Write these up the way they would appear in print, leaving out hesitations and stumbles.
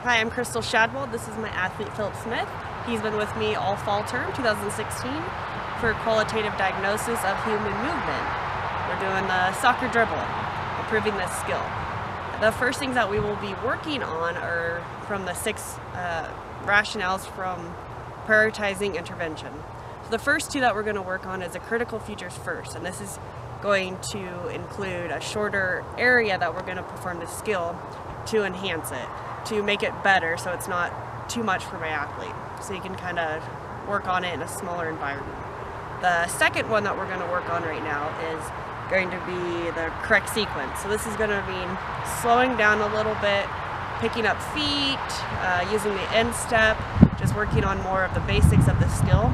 Hi, I'm Krystal Schadwald. This is my athlete, Philip Smith. He's been with me all fall term 2016 for qualitative diagnosis of human movement. We're doing the soccer dribble, improving this skill. The first things that we will be working on are from the 6 rationales from prioritizing intervention. So the first 2 that we're going to work on is a critical features first, and this is going to include a shorter area that we're going to perform the skill to enhance it, to make it better so it's not too much for my athlete. So you can kind of work on it in a smaller environment. The second one that we're going to work on right now is going to be the correct sequence. So this is going to mean slowing down a little bit, picking up feet, using the end step, just working on more of the basics of the skill,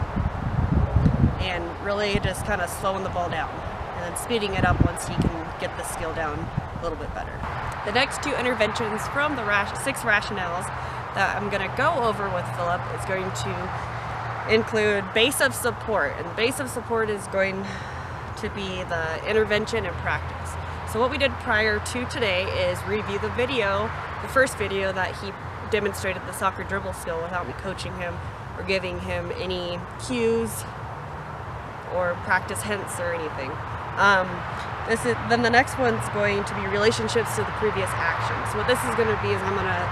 and really just kind of slowing the ball down and then speeding it up once he can get the skill down a little bit better. The next 2 interventions from the 6 rationales that I'm going to go over with Philip is going to include base of support, and base of support is going to be the intervention and practice. So what we did prior to today is review the video, the first video that he demonstrated the soccer dribble skill without me coaching him or giving him any cues or practice hints or anything. Then the next one's going to be relationships to the previous action. So what this is going to be is I'm going to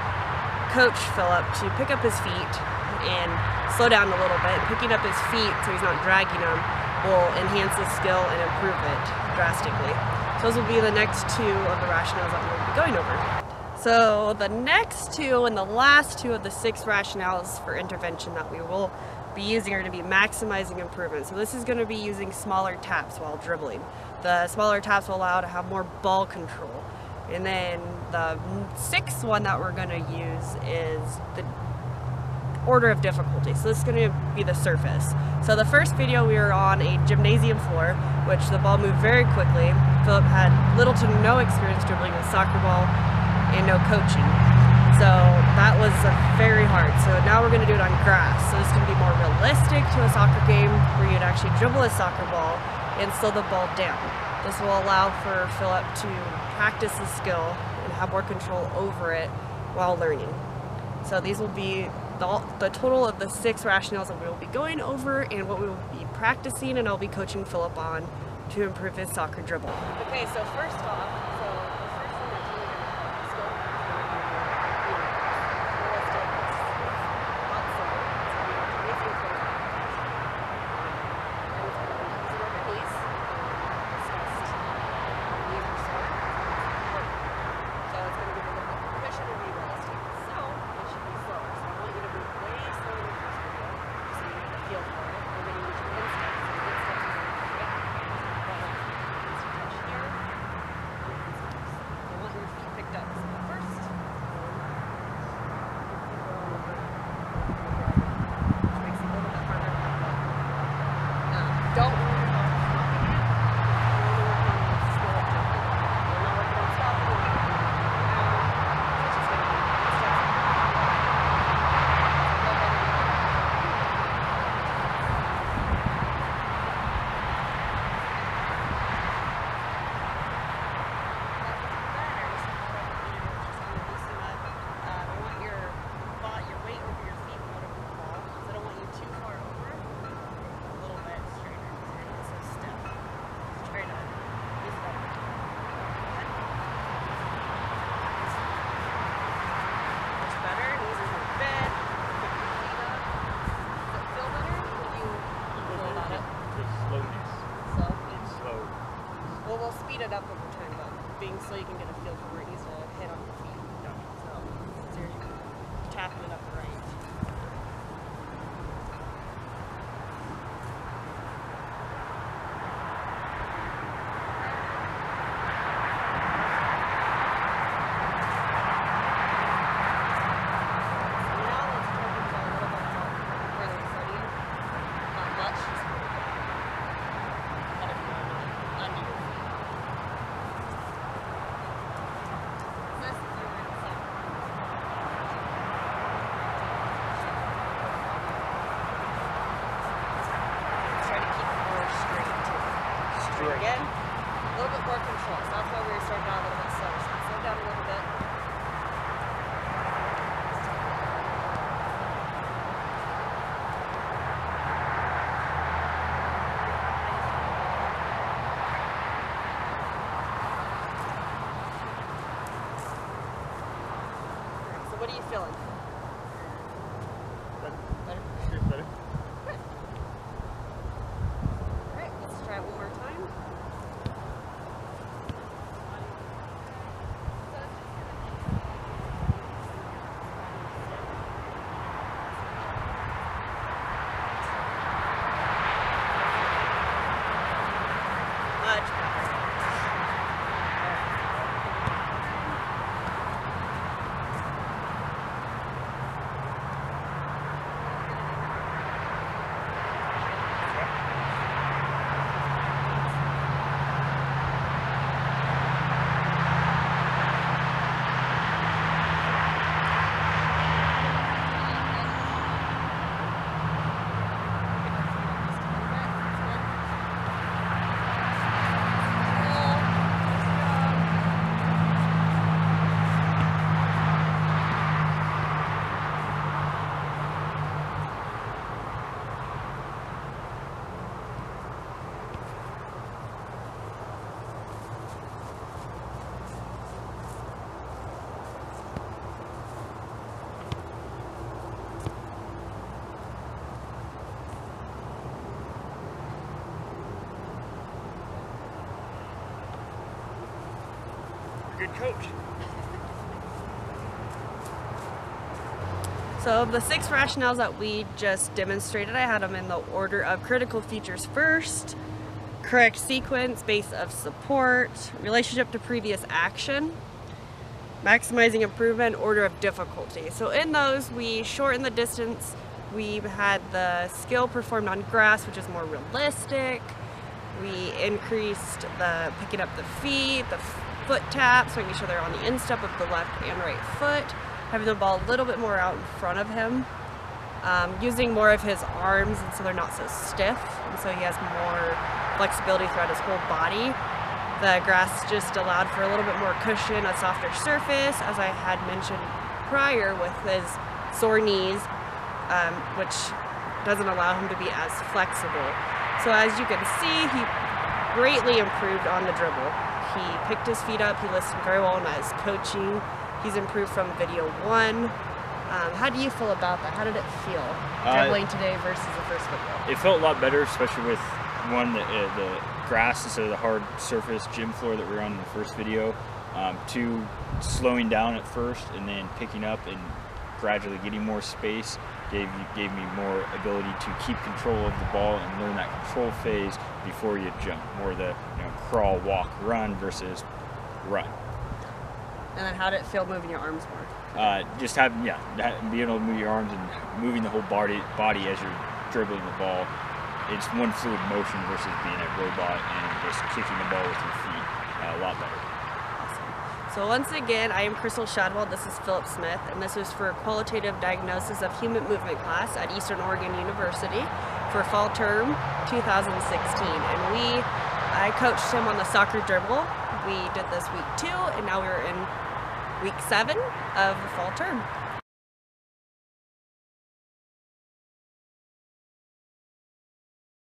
coach Philip to pick up his feet and slow down a little bit. Picking up his feet so he's not dragging them will enhance his skill and improve it drastically. So those will be the next 2 of the rationales that we'll be going over. So the next 2 and the last 2 of the 6 rationales for intervention that we will be using are going to be maximizing improvement. So this is going to be using smaller taps while dribbling. The smaller taps will allow to have more ball control. And then the 6th one that we're going to use is the order of difficulty. So this is going to be the surface. So the first video we were on a gymnasium floor, which the ball moved very quickly. Philip had little to no experience dribbling with soccer ball and no coaching. So that was very hard. So now we're going to do it on grass. So this is going to be more realistic to a soccer game where you'd actually dribble a soccer ball and slow the ball down. This will allow for Philip to practice the skill and have more control over it while learning. So these will be the total of the 6 rationales that we will be going over and what we will be practicing, and I'll be coaching Philip on to improve his soccer dribble. Okay, so first off, we'll speed it up over time, but so you can get a feel for where it needs to hit on your feet. So you're tapping it up right. Again, a little bit more control. So that's why we were starting out a little bit slower. So slow down a little bit. What are you feeling? Better? Feels better. Good. All right, let's try it one more time. Much better. Good coach. So of the 6 rationales that we just demonstrated, I had them in the order of critical features first, correct sequence, base of support, relationship to previous action, maximizing improvement, order of difficulty. So in those, we shortened the distance. We had the skill performed on grass, which is more realistic. We increased the picking up the feet, the foot taps, making sure they're on the instep of the left and right foot, having the ball a little bit more out in front of him, using more of his arms, and so they're not so stiff, and so he has more flexibility throughout his whole body. The grass just allowed for a little bit more cushion, a softer surface, as I had mentioned prior with his sore knees, which doesn't allow him to be as flexible. So as you can see, he greatly improved on the dribble. He picked his feet up, he listened very well in his coaching. He's improved from video 1. How do you feel about that? How did it feel, dribbling today versus the first video? It felt a lot better, especially with the grass instead of the hard surface gym floor that we were on in the first video. 2, slowing down at first and then picking up and gradually getting more space gave me more ability to keep control of the ball and learn that control phase before you jump. More the crawl, walk, run versus run. And then how did it feel moving your arms more? Just being able to move your arms and moving the whole body as you're dribbling the ball. It's one fluid motion versus being a robot and just kicking the ball with your feet. A lot better. So once again, I am Krystal Schadwald, this is Philip Smith, and this was for qualitative diagnosis of human movement class at Eastern Oregon University for fall term 2016. And I coached him on the soccer dribble. We did this week 2, and now we're in week 7 of the fall term.